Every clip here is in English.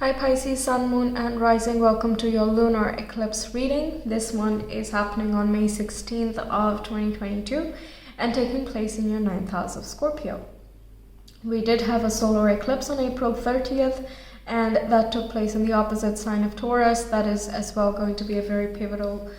Hi Pisces, Sun, Moon and Rising, welcome to your lunar eclipse reading. This one is happening on May 16th of 2022 and taking place in your 9th house of Scorpio. We did have a solar eclipse on April 30th and that took place in the opposite sign of Taurus. That is as well going to be a very pivotal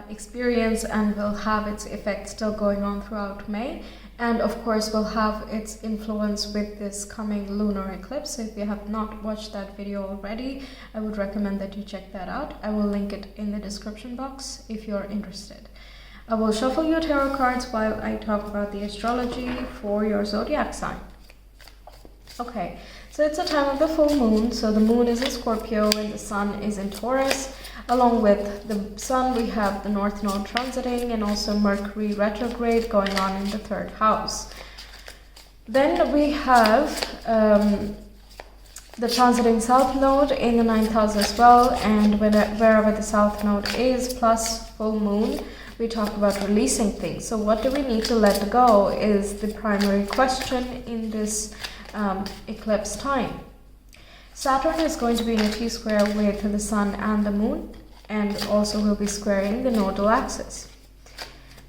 experience and will have its effect still going on throughout May. And of course will have its influence with this coming lunar eclipse. So if you have not watched that video already, I would recommend that you check that out. I will link it in the description box if you're interested. I will shuffle your tarot cards while I talk about the astrology for your zodiac sign. Okay, so it's a time of the full moon. So the moon is in Scorpio and the sun is in Taurus. Along with the sun, we have the North Node transiting and also Mercury retrograde going on in the 3rd house. Then we have the transiting South Node in the 9th house as well, and wherever the South Node is, plus full moon, we talk about releasing things. So what do we need to let go is the primary question in this eclipse time. Saturn is going to be in a T-square with the Sun and the Moon, and also will be squaring the nodal axis.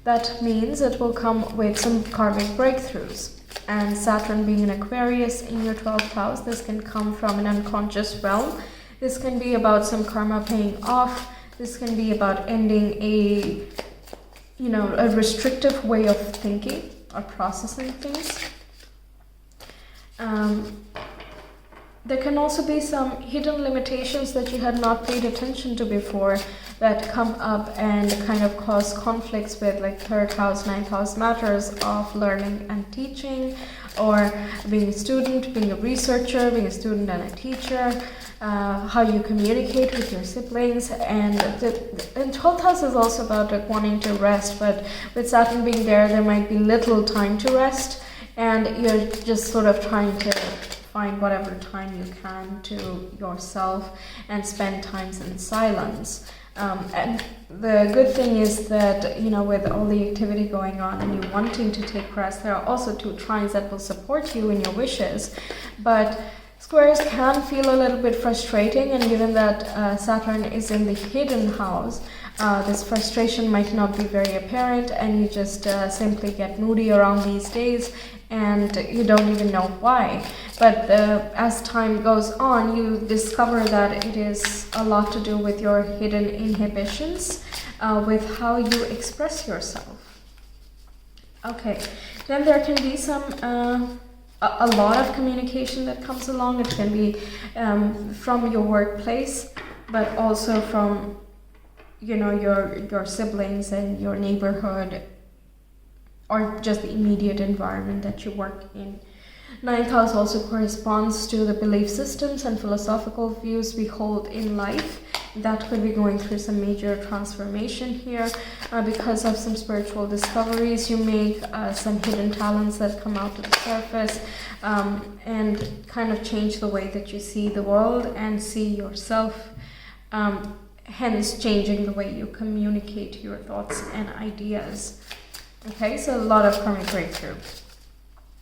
That means it will come with some karmic breakthroughs. And Saturn being in Aquarius in your 12th house, this can come from an unconscious realm. This can be about some karma paying off. This can be about ending a restrictive way of thinking or processing things. There can also be some hidden limitations that you had not paid attention to before that come up and kind of cause conflicts with like 3rd house, 9th house matters of learning and teaching, or being a student, being a researcher, being a student and a teacher, how you communicate with your siblings. And 12th house is also about like wanting to rest, but with Saturn being there might be little time to rest and you're just sort of trying to find whatever time you can to yourself and spend times in silence. And the good thing is that, with all the activity going on and you wanting to take rest, there are also 2 trines that will support you in your wishes. But squares can feel a little bit frustrating, and given that Saturn is in the hidden house, this frustration might not be very apparent and you just simply get moody around these days and you don't even know why. But as time goes on, you discover that it is a lot to do with your hidden inhibitions, with how you express yourself. Okay, then there can be some a lot of communication that comes along. It can be from your workplace, but also from your siblings and your neighborhood, or just the immediate environment that you work in. 9th house also corresponds to the belief systems and philosophical views we hold in life. That could be going through some major transformation here because of some spiritual discoveries you make, some hidden talents that come out to the surface, and kind of change the way that you see the world and see yourself, hence changing the way you communicate your thoughts and ideas. Okay, so a lot of karmic breakthrough.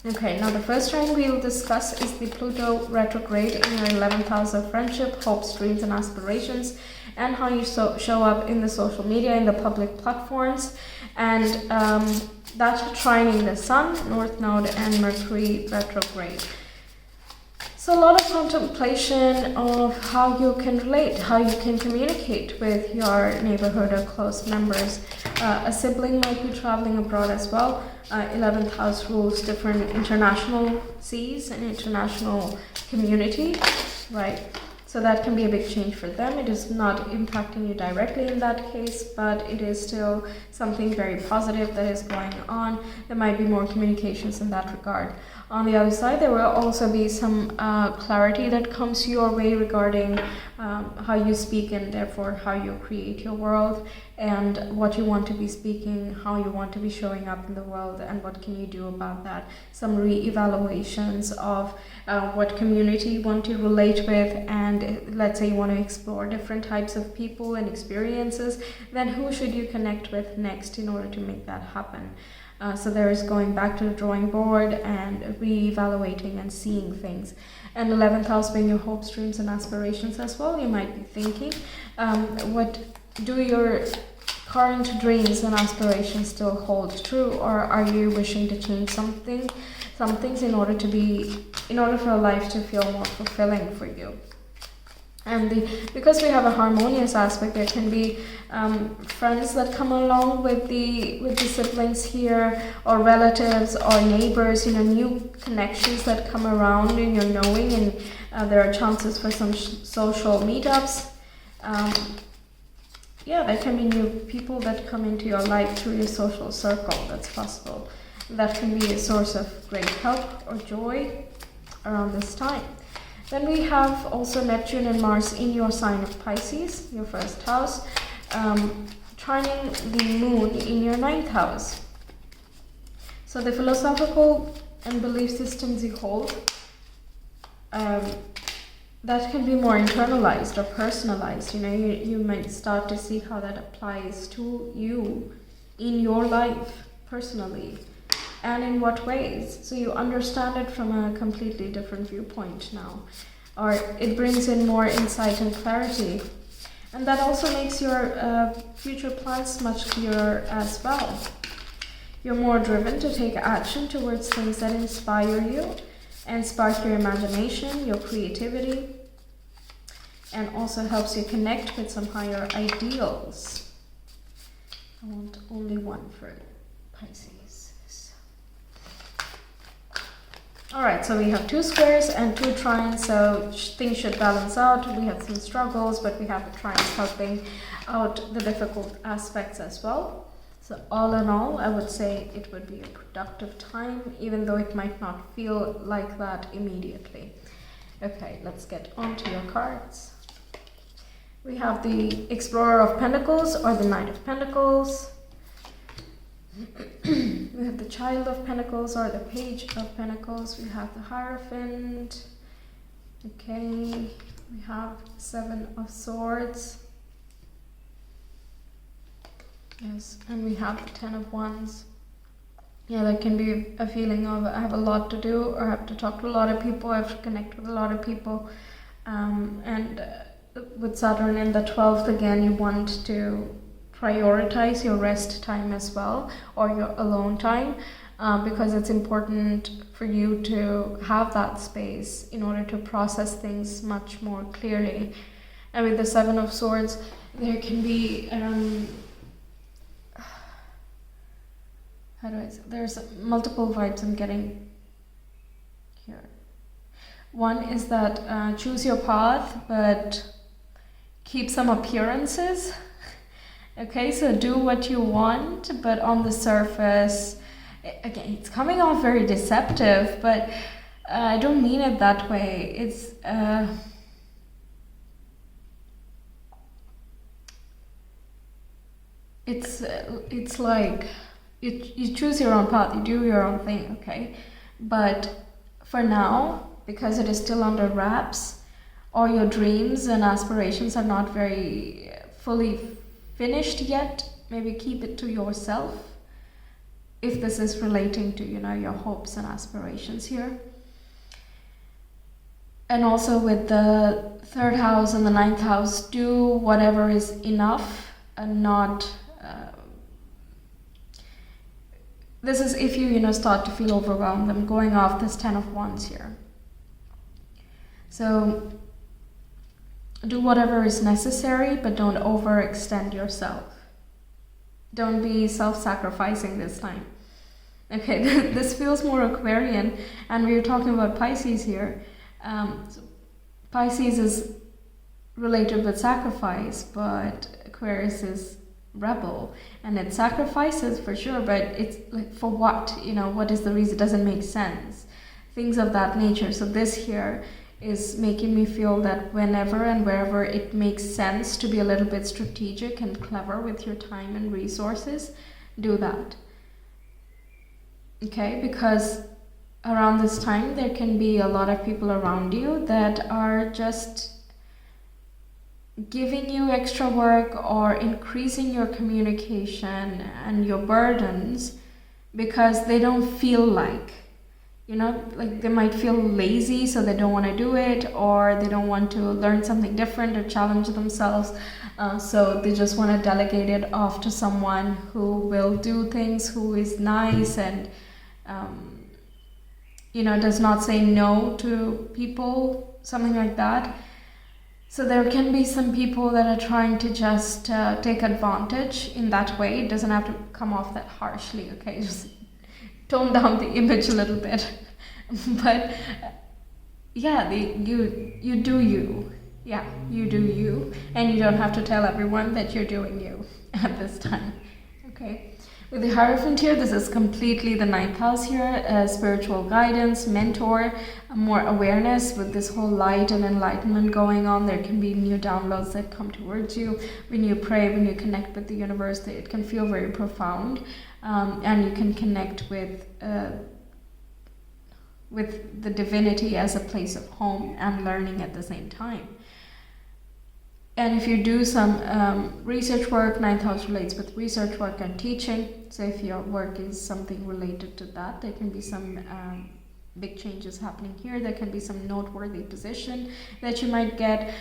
Okay, now the first trine we'll discuss is the Pluto retrograde in your 11th house of friendship, hopes, dreams and aspirations, and how you show up in the social media, in the public platforms. And that's trining the Sun, North Node and Mercury retrograde. So a lot of contemplation of how you can relate, how you can communicate with your neighborhood or close members. A sibling might be traveling abroad as well. 11th house rules different international seas and international community, right? So that can be a big change for them. It is not impacting you directly in that case, but it is still something very positive that is going on. There might be more communications in that regard. On the other side, there will also be some clarity that comes your way regarding how you speak and therefore how you create your world, and what you want to be speaking, how you want to be showing up in the world, and what can you do about that. Some re-evaluations of what community you want to relate with, and let's say you want to explore different types of people and experiences, then who should you connect with next in order to make that happen. So there is going back to the drawing board and re-evaluating and seeing things. And 11th house being your hopes, dreams, and aspirations as well. You might be thinking, what do your current dreams and aspirations still hold true, or are you wishing to change some things in order for your life to feel more fulfilling for you? And because we have a harmonious aspect, there can be friends that come along with the siblings here, or relatives or neighbors, new connections that come around in your knowing, and there are chances for some social meetups. There can be new people that come into your life through your social circle. That's possible. That can be a source of great help or joy around this time. Then we have also Neptune and Mars in your sign of Pisces, your first house, trining the moon in your 9th house. So the philosophical and belief systems you hold, that can be more internalized or personalized. You might start to see how that applies to you in your life personally, and in what ways. So you understand it from a completely different viewpoint now, or it brings in more insight and clarity. And that also makes your future plans much clearer as well. You're more driven to take action towards things that inspire you and spark your imagination, your creativity, and also helps you connect with some higher ideals. I want only one for Pisces. Alright, so we have 2 squares and 2 trines, so things should balance out. We have some struggles, but we have the trines helping out the difficult aspects as well. So all in all, I would say it would be a productive time, even though it might not feel like that immediately. Okay, let's get on to your cards. We have the Explorer of Pentacles or the Knight of Pentacles. We have the Child of Pentacles or the Page of Pentacles. We have the Hierophant. Okay, we have 7 of Swords. Yes, and we have the 10 of Wands. Yeah, there can be a feeling of I have a lot to do, or I have to talk to a lot of people, I have to connect with a lot of people. With Saturn in the 12th, again, you want to prioritize your rest time as well, or your alone time, because it's important for you to have that space in order to process things much more clearly. And with the 7 of Swords, there can be there's multiple vibes I'm getting here. One is that choose your path, but keep some appearances. Okay, so do what you want, but on the surface, again, it's coming off very deceptive, but I don't mean it that way. It's like you choose your own path, you do your own thing, okay? But for now, because it is still under wraps, or your dreams and aspirations are not very fully finished yet, maybe keep it to yourself if this is relating to your hopes and aspirations here. And also with the 3rd house and the 9th house, do whatever is enough and not this is if you start to feel overwhelmed. I'm going off this 10 of Wands here. So do whatever is necessary, but don't overextend yourself. Don't be self-sacrificing this time. Okay, this feels more Aquarian, and we were talking about Pisces here. So Pisces is related with sacrifice, but Aquarius is rebel, and it sacrifices for sure, but it's like for what? What is the reason? It doesn't make sense. Things of that nature. So this here is making me feel that whenever and wherever it makes sense to be a little bit strategic and clever with your time and resources, do that. Okay, because around this time there can be a lot of people around you that are just giving you extra work or increasing your communication and your burdens because they don't feel like, you know, like they might feel lazy, so they don't want to do it, or they don't want to learn something different or challenge themselves. So they just want to delegate it off to someone who will do things, who is nice and, you know, does not say no to people, something like that. So there can be some people that are trying to just take advantage in that way. It doesn't have to come off that harshly, okay? Just tone down the image a little bit. But yeah, you do you. Yeah, you do you. And you don't have to tell everyone that you're doing you at this time, okay? With the Hierophant here, this is completely the 9th house here, spiritual guidance, mentor, more awareness. With this whole light and enlightenment going on, there can be new downloads that come towards you. When you pray, when you connect with the universe, it can feel very profound, and you can connect with the divinity as a place of home and learning at the same time. And if you do some research work, 9th house relates with research work and teaching. So if your work is something related to that, there can be some big changes happening here. There can be some noteworthy position that you might get,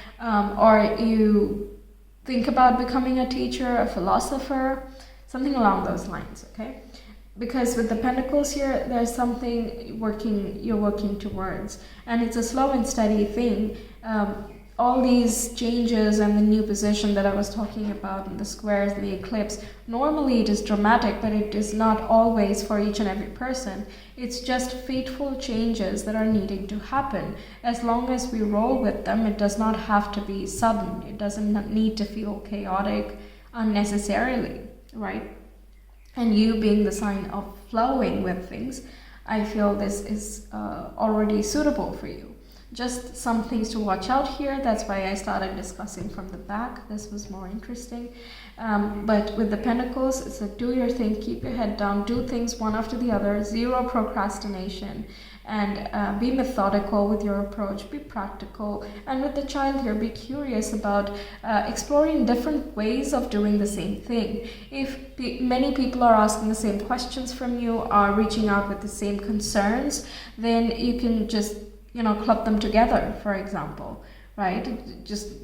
or you think about becoming a teacher, a philosopher, something along those lines, okay? Because with the Pentacles here, there's something you're working towards, and it's a slow and steady thing. All these changes and the new position that I was talking about, and the squares, the eclipse, normally it is dramatic, but it is not always for each and every person. It's just fateful changes that are needing to happen. As long as we roll with them, it does not have to be sudden. It doesn't need to feel chaotic unnecessarily, right? And you being the sign of flowing with things, I feel this is already suitable for you. Just some things to watch out here. That's why I started discussing from the back. This was more interesting. But with the Pentacles, it's like, do your thing, keep your head down, do things one after the other, zero procrastination, and be methodical with your approach, be practical. And with the Child here, be curious about exploring different ways of doing the same thing. If many people are asking the same questions from you, are reaching out with the same concerns, then you can just, you know, club them together, for example, right? Just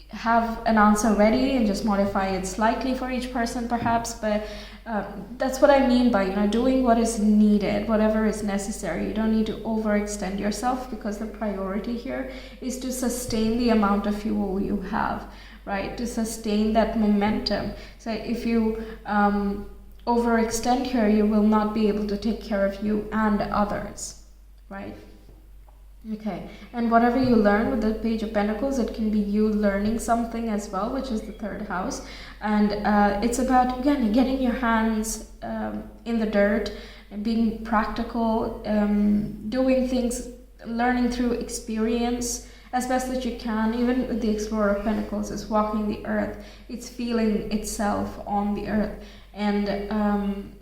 have an answer ready and just modify it slightly for each person, perhaps. But that's what I mean by, you know, doing what is needed, whatever is necessary. You don't need to overextend yourself, because the priority here is to sustain the amount of fuel you have, right? To sustain that momentum. So if you overextend here, you will not be able to take care of you and others, right? Okay, and whatever you learn with the Page of Pentacles, it can be you learning something as well, which is the 3rd house. And it's about, again, getting your hands in the dirt and being practical, doing things, learning through experience as best that you can. Even with the Explorer of Pentacles, is walking the earth. It's feeling itself on the earth. And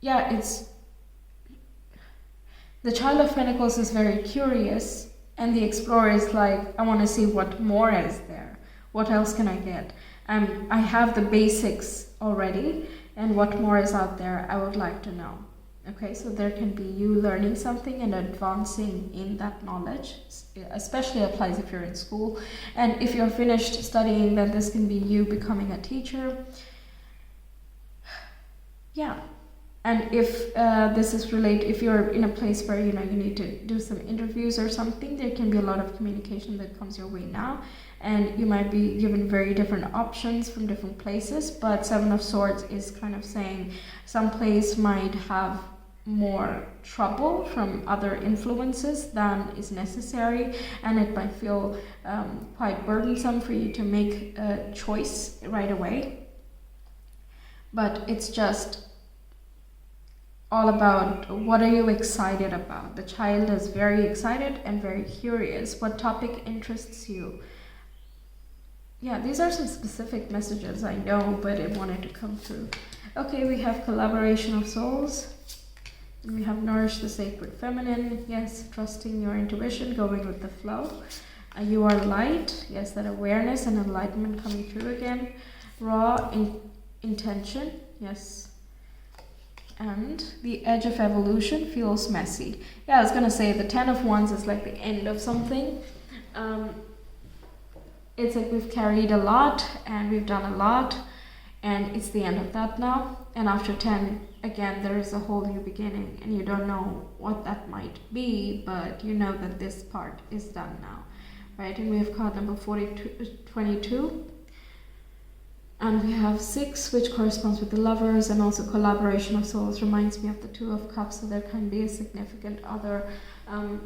yeah, it's... The Child of Pentacles is very curious, and the Explorer is like, I want to see what more is there. What else can I get? I have the basics already, and what more is out there, I would like to know. Okay, so there can be you learning something and advancing in that knowledge. Especially applies if you're in school. And if you're finished studying, then this can be you becoming a teacher. Yeah. And if this is related, if you're in a place where, you know, you need to do some interviews or something, there can be a lot of communication that comes your way now. And you might be given very different options from different places. But 7 of Swords is kind of saying some place might have more trouble from other influences than is necessary. And it might feel quite burdensome for you to make a choice right away. But it's just all about, what are you excited about? The Child is very excited and very curious. What topic interests you? Yeah, these are some specific messages, I know, but I wanted to come through. Okay, we have Collaboration of Souls. We have Nourish the Sacred Feminine. Yes, trusting your intuition, going with the flow. You are light. Yes, that awareness and enlightenment coming through again. Raw intention. Yes. And the edge of evolution feels messy. Yeah, I was gonna say the 10 of Wands is like the end of something. It's like we've carried a lot and we've done a lot, and it's the end of that now. And after 10, again, there is a whole new beginning, and you don't know what that might be, but you know that this part is done now, right? And we have card number 22. And we have 6, which corresponds with the Lovers, and also collaboration of souls reminds me of the 2 of Cups. So there can be a significant other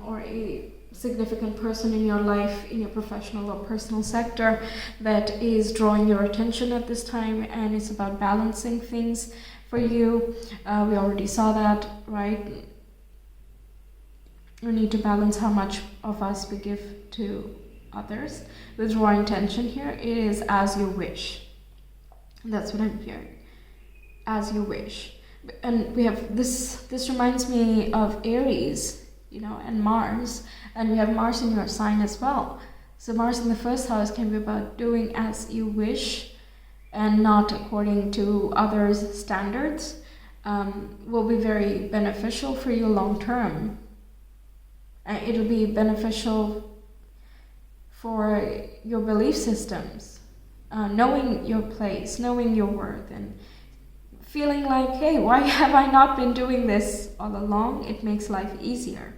or a significant person in your life, in your professional or personal sector, that is drawing your attention at this time, and it's about balancing things for you. We already saw that, right? We need to balance how much of us we give to others. With raw intention here, it is as you wish. That's what I'm hearing. As you wish. And we have this reminds me of Aries, you know, and Mars. And we have Mars in your sign as well. So Mars in the first house can be about doing as you wish and not according to others' standards. Will be very beneficial for you long term. It'll be beneficial for your belief systems. Knowing your place, knowing your worth, and feeling like, hey, why have I not been doing this all along? It makes life easier.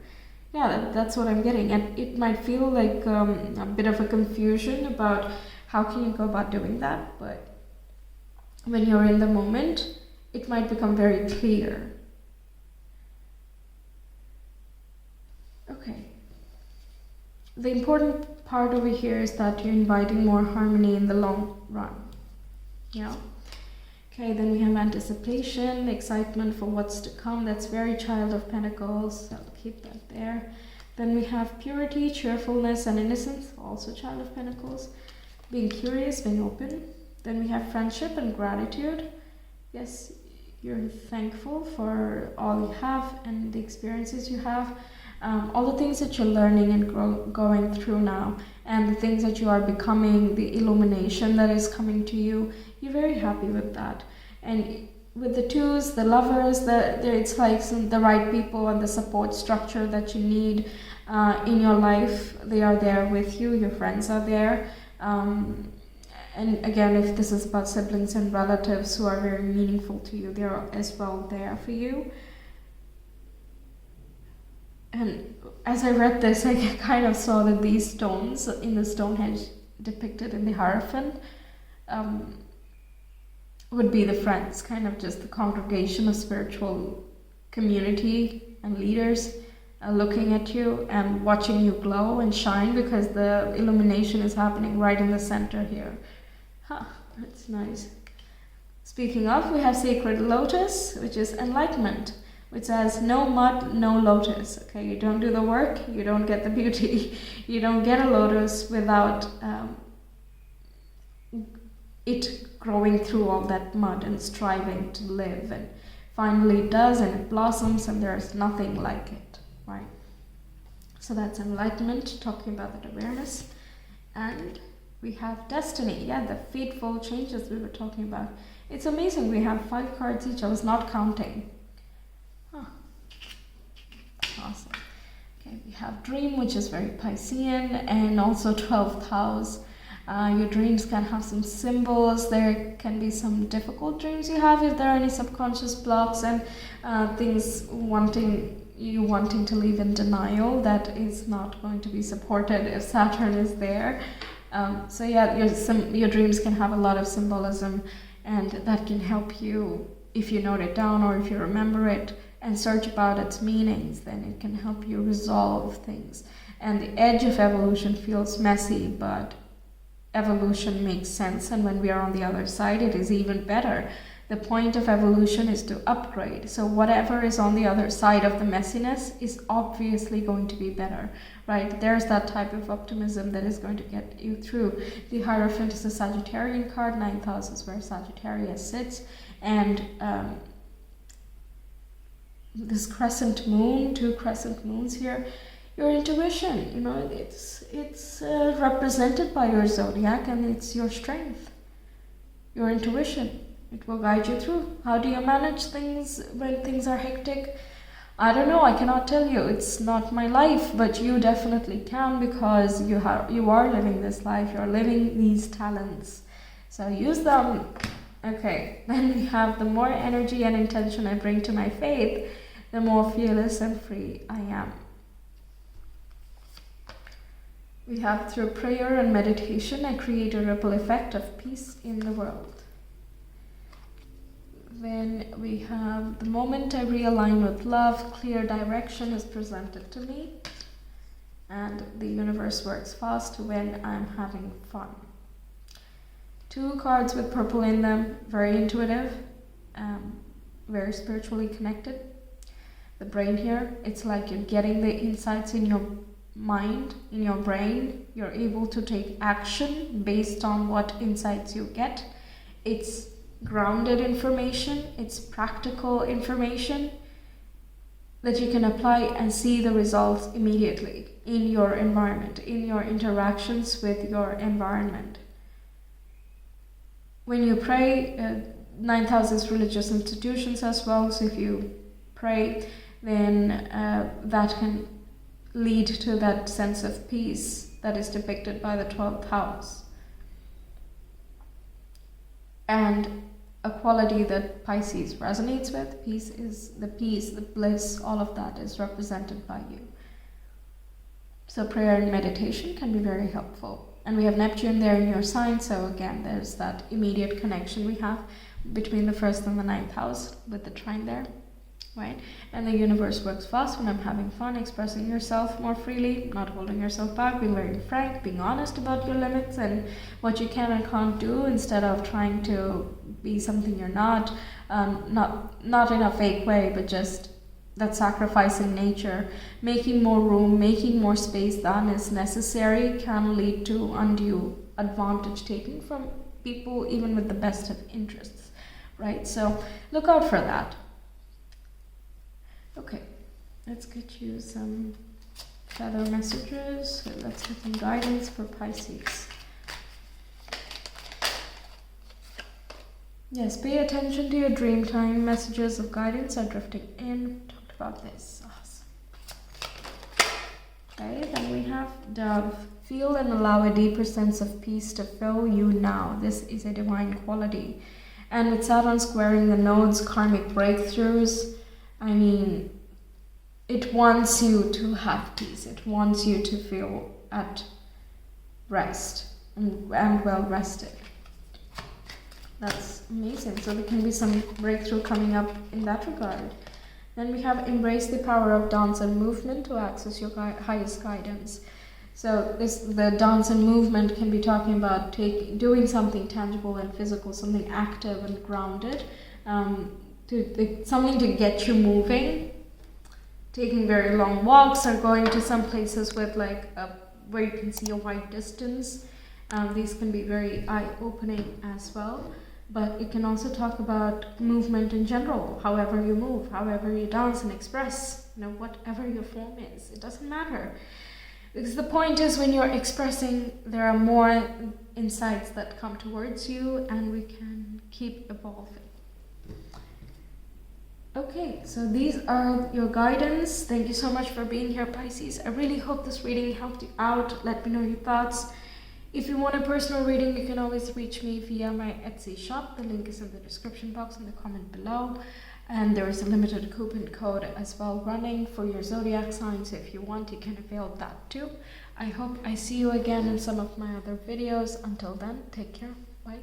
Yeah, that's what I'm getting. And it might feel like a bit of a confusion about how can you go about doing that, but when you're in the moment, it might become very clear. Okay. The important part over here is that you're inviting more harmony in the long run. Yeah. Okay, then we have anticipation, excitement for what's to come. That's very Child of Pentacles. So I'll keep that there. Then we have purity, cheerfulness, and innocence. Also Child of Pentacles. Being curious, being open. Then we have friendship and gratitude. Yes, you're thankful for all you have and the experiences you have. All the things that you're learning and going through now, and the things that you are becoming, the illumination that is coming to you, you're very happy with that. And with the 2s, the Lovers, it's like the right people and the support structure that you need in your life. They are there with you, your friends are there. And again, if this is about siblings and relatives who are very meaningful to you, they're as well there for you. And as I read this, I kind of saw that these stones in the Stonehenge depicted in the Hierophant would be the friends, kind of just the congregation of spiritual community and leaders looking at you and watching you glow and shine, because the illumination is happening right in the center here. Huh, that's nice. Speaking of, we have Sacred Lotus, which is enlightenment, which says no mud, no lotus. Okay, you don't do the work, you don't get the beauty. You don't get a lotus without it growing through all that mud and striving to live. And finally it does, and it blossoms, and there's nothing like it, right? So that's enlightenment, talking about that awareness. And we have destiny. Yeah, the fateful changes we were talking about. It's amazing. We have 5 cards each. I was not counting. Awesome. Okay, we have dream, which is very Piscean, and also 12th house. Your dreams can have some symbols. There can be some difficult dreams you have if there are any subconscious blocks and things wanting to live in denial that is not going to be supported if Saturn is there. So yeah, your dreams can have a lot of symbolism, and that can help you if you note it down or if you remember it and search about its meanings. Then it can help you resolve things. And the edge of evolution feels messy, but evolution makes sense, and when we are on the other side, it is even better. The point of evolution is to upgrade. So whatever is on the other side of the messiness is obviously going to be better, right? There's that type of optimism that is going to get you through. The Hierophant is a Sagittarian card. 9th house is where Sagittarius sits. And this crescent moon, 2 crescent moons here, your intuition, you know, it's represented by your zodiac, and it's your strength, your intuition. It will guide you through. How do you manage things when things are hectic? I don't know, I cannot tell you. It's not my life, but you definitely can, because you are living this life. You're living these talents. So use them. Okay, then we have, the more energy and intention I bring to my faith, the more fearless and free I am. We have, through prayer and meditation, I create a ripple effect of peace in the world. Then we have, the moment I realign with love, clear direction is presented to me, and the universe works fast when I'm having fun. 2 cards with purple in them, very intuitive, very spiritually connected. The brain here, it's like you're getting the insights in your mind, in your brain. You're able to take action based on what insights you get. It's grounded information, it's practical information that you can apply and see the results immediately in your environment, in your interactions with your environment. When you pray, 9,000 religious institutions as well, so if you pray, then that can lead to that sense of peace that is depicted by the 12th house. And a quality that Pisces resonates with, peace, the bliss, all of that is represented by you. So prayer and meditation can be very helpful. And we have Neptune there in your sign, so again, there's that immediate connection we have between the 1st and the 9th house with the trine there, right? And the universe works fast when I'm having fun, expressing yourself more freely, not holding yourself back, being very frank, being honest about your limits and what you can and can't do, instead of trying to be something you're not in a fake way, but just that sacrificing nature. Making more room, making more space than is necessary can lead to undue advantage taken from people, even with the best of interests, right? So look out for that. Okay, let's get you some shadow messages. So let's get some guidance for Pisces. Yes, pay attention to your dream time. Messages of guidance are drifting in. We talked about this. Awesome. Okay, then we have Dove. Feel and allow a deeper sense of peace to fill you now. This is a divine quality. And with Saturn squaring the nodes, karmic breakthroughs, I mean, it wants you to have peace. It wants you to feel at rest and well rested. That's amazing. So there can be some breakthrough coming up in that regard. Then we have embrace the power of dance and movement to access your highest guidance. So the dance and movement can be talking about doing something tangible and physical, something active and grounded, something to get you moving. Taking very long walks or going to some places with where you can see a wide distance. These can be very eye-opening as well. But it can also talk about movement in general, however you move, however you dance and express, whatever your form is, it doesn't matter. Because the point is, when you're expressing, there are more insights that come towards you and we can keep evolving. Okay, so these are your guidance. Thank you so much for being here, Pisces. I really hope this reading helped you out. Let me know your thoughts. If you want a personal reading, you can always reach me via my Etsy shop. The link is in the description box in the comment below. And there is a limited coupon code as well running for your zodiac sign. So if you want, you can avail that too. I hope I see you again in some of my other videos. Until then, take care. Bye.